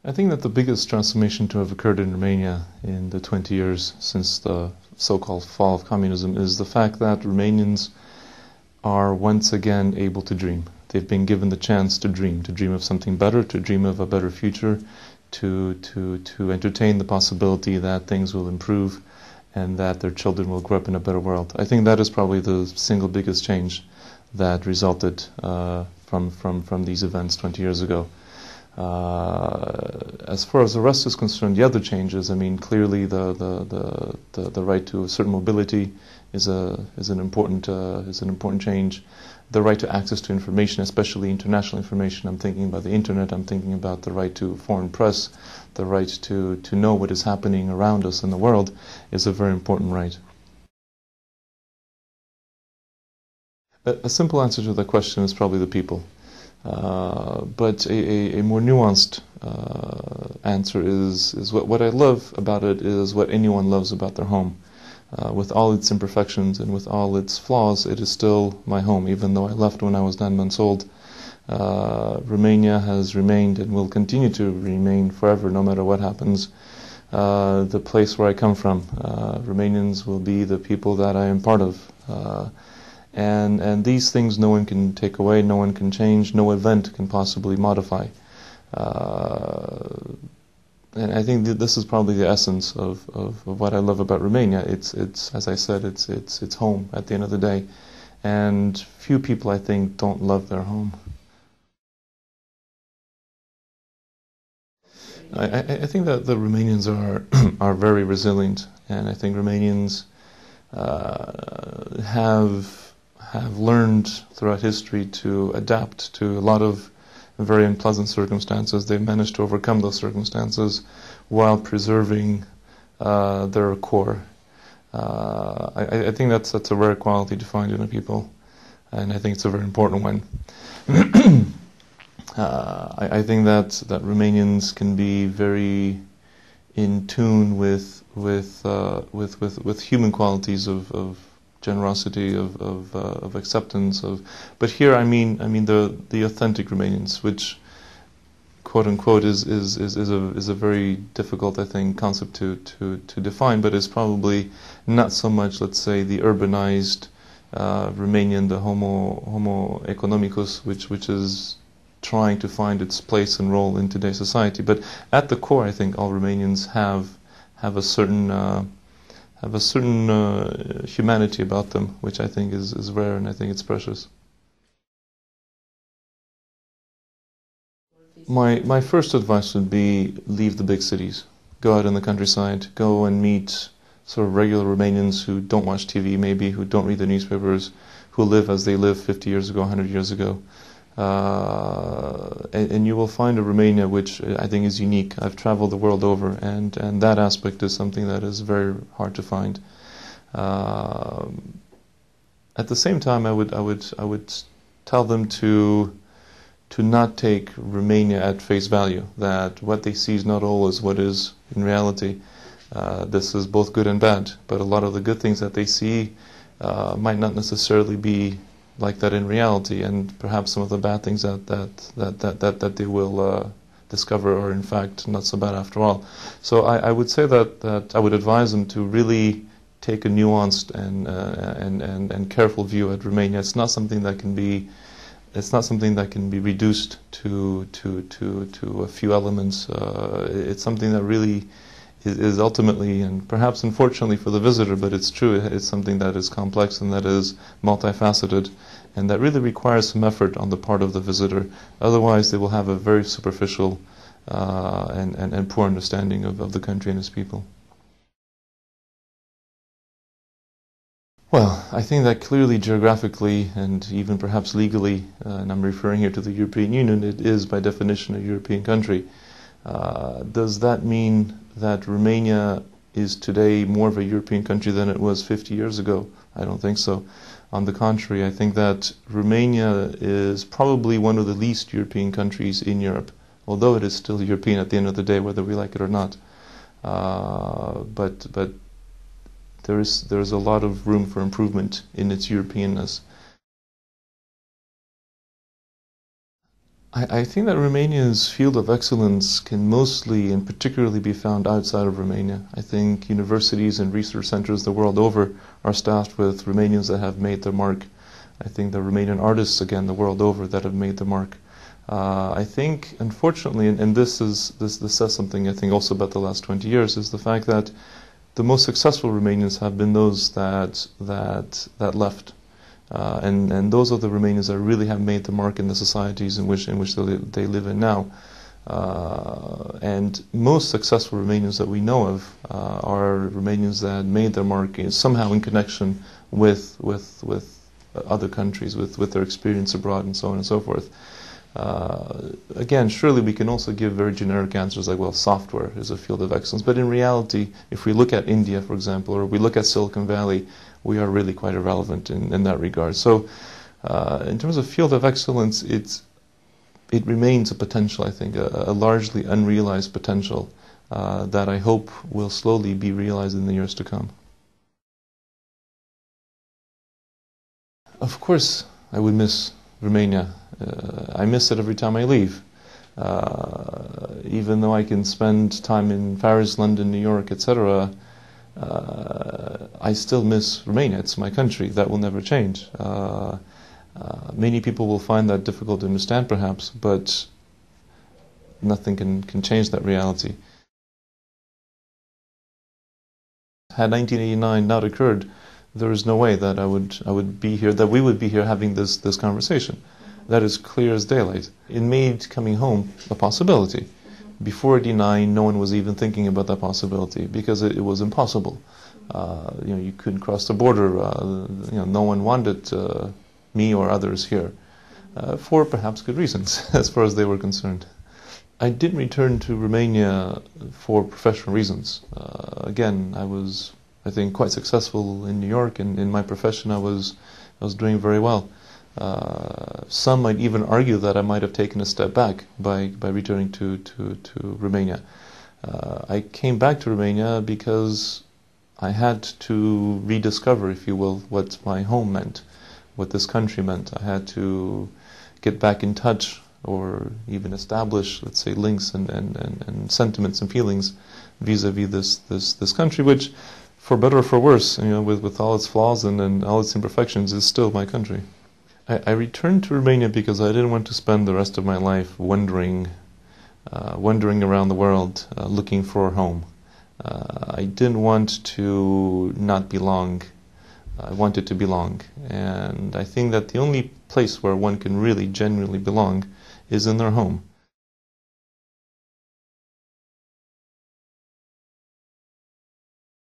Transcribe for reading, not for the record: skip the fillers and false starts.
I think that the biggest transformation to have occurred in Romania in the 20 years since the so-called fall of communism is the fact that Romanians are once again able to dream. They've been given the chance to dream of something better, to dream of a better future, to entertain the possibility that things will improve and that their children will grow up in a better world. I think that is probably the single biggest change that resulted from these events 20 years ago. As far as the rest is concerned, the other changes, I mean, clearly the right to a certain mobility is an important change. The right to access to information, especially international information. I'm thinking about the internet. I'm thinking about the right to foreign press. The right to know what is happening around us in the world is a very important right. A simple answer to that question is probably the people. But a more nuanced answer is what I love about it is what anyone loves about their home. With all its imperfections and with all its flaws, it is still my home, even though I left when I was 9 months old. Romania has remained and will continue to remain forever, no matter what happens. The place where I come from. Romanians will be the people that I am part of. And these things no one can take away, no one can change, no event can possibly modify. And I think this is probably the essence of what I love about Romania. It's as I said, it's home at the end of the day. And few people, I think, don't love their home. I think that the Romanians are very resilient, and I think Romanians have learned throughout history to adapt to a lot of very unpleasant circumstances. They've managed to overcome those circumstances while preserving their core. I think that's a rare quality to find in a people, and I think it's a very important one. I think that Romanians can be very in tune with human qualities of generosity, of acceptance, but here I mean the authentic Romanians, which quote unquote is a very difficult, I think, concept to define, but it's probably not so much, let's say, the urbanized Romanian, the homo economicus, which is trying to find its place and role in today's society. But at the core, I think all Romanians have a certain humanity about them, which I think is rare, and I think it's precious. My first advice would be leave the big cities. Go out in the countryside. Go and meet sort of regular Romanians who don't watch TV, maybe, who don't read the newspapers, who live as they lived 50 years ago, 100 years ago. And you will find a Romania which I think is unique. I've traveled the world over, and that aspect is something that is very hard to find. At the same time, I would tell them to not take Romania at face value. That what they see is not always what is in reality. This is both good and bad, but a lot of the good things that they see might not necessarily be like that in reality, and perhaps some of the bad things that they will discover are in fact not so bad after all. So I would say that I would advise them to really take a nuanced and careful view at Romania. It's not something that can be reduced to a few elements. It's something that really is ultimately, and perhaps unfortunately for the visitor, but it's true, it's something that is complex and that is multifaceted, and that really requires some effort on the part of the visitor. Otherwise they will have a very superficial and poor understanding of the country and its people. Well, I think that clearly geographically and even perhaps legally, and I'm referring here to the European Union, it is by definition a European country. Does that mean that Romania is today more of a European country than it was 50 years ago? I don't think so. On the contrary, I think that Romania is probably one of the least European countries in Europe, although it is still European at the end of the day, whether we like it or not. But there is a lot of room for improvement in its Europeanness. I think that Romania's field of excellence can mostly and particularly be found outside of Romania. I think universities and research centers the world over are staffed with Romanians that have made their mark. I think the Romanian artists, again, the world over that have made their mark. I think, unfortunately, and this says something, I think, also about the last 20 years, is the fact that the most successful Romanians have been those that left. And those are the Romanians that really have made the mark in the societies in which they live in now. And most successful Romanians that we know of are Romanians that made their mark somehow in connection with other countries, with their experience abroad and so on and so forth. Again, surely we can also give very generic answers like, well, software is a field of excellence. But in reality, if we look at India, for example, or we look at Silicon Valley, we are really quite irrelevant in that regard. So in terms of field of excellence, it remains a potential, I think, a largely unrealized potential that I hope will slowly be realized in the years to come. Of course, I would miss Romania. I miss it every time I leave. Even though I can spend time in Paris, London, New York, etc., I still miss Romania. It's my country. That will never change. Many people will find that difficult to understand, perhaps, but nothing can change that reality. Had 1989 not occurred, there is no way that I would be here, that we would be here having this conversation. That is clear as daylight. It made coming home a possibility. Before '89, no one was even thinking about that possibility because it was impossible. You couldn't cross the border. No one wanted me or others here, for perhaps good reasons, as far as they were concerned. I did return to Romania for professional reasons. Again, I was, I think, quite successful in New York, and in my profession, I was doing very well. Some might even argue that I might have taken a step back by returning to Romania. I came back to Romania because I had to rediscover, if you will, what my home meant, what this country meant. I had to get back in touch, or even establish, let's say, links and sentiments and feelings vis-a-vis this country, which, for better or for worse, with all its flaws and all its imperfections, is still my country. I returned to Romania because I didn't want to spend the rest of my life wandering around the world looking for a home. I didn't want to not belong. I wanted to belong. And I think that the only place where one can really genuinely belong is in their home.